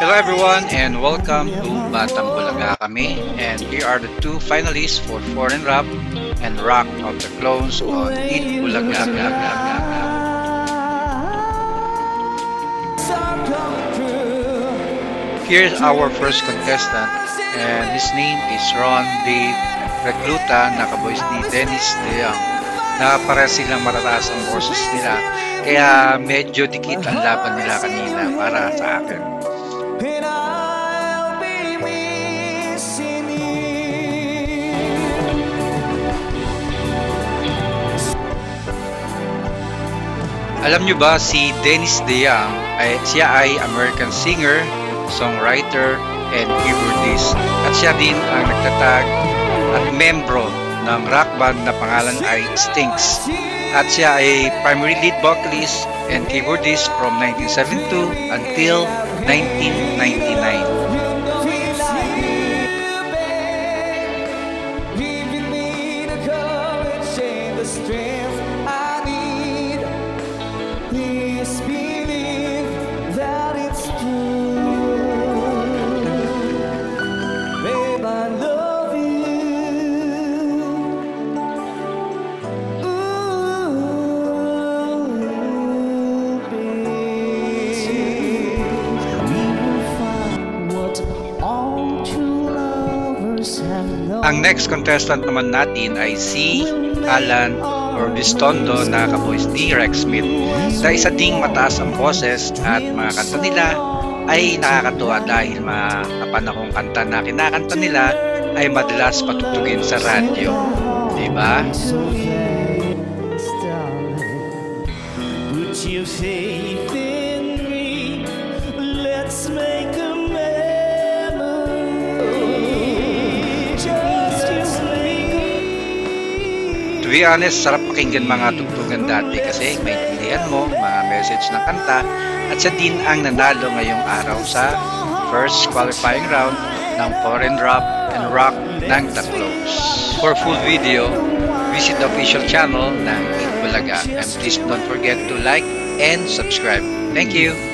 Hello everyone and welcome to Batang Bulaga Kami, and here are the two finalists for Foreign Rap and Rock of the Clones on Eat Bulaga. Here's our first contestant, and his name is Ron Dave Recluta, na kaboys ni Dennis De Jong. Nakapare silang matataas ang boses nila, kaya medyo dikit ang laban nila kanina para sa akin. Alam nyo ba si Dennis De Jong siya ay American singer, songwriter, and keyboardist, at siya din ang nagtatag at membro ng rock band na pangalan ay Stinks, at siya ay primary lead vocalist and keyboardist from 1972 until 1999. Ang next contestant naman natin ay si Alan Orbistondo, na kaboys ni Rex Smith, na isa ding mataas ang boses, at mga kanta nila ay nakakatuwa dahil mga kapanahong kanta na kinakanta nila ay madalas patugtugin sa radyo, diba? Put your faith in me, let's make a To be honest, sarap pakinggan mga tugtugan dati kasi maintindihan mo mga message ng kanta, at siya din ang nanalo ngayong araw sa first qualifying round ng Foreign Rap and Rock ng The Clones. For full video, visit the official channel ng Eat Bulaga, and please don't forget to like and subscribe. Thank you!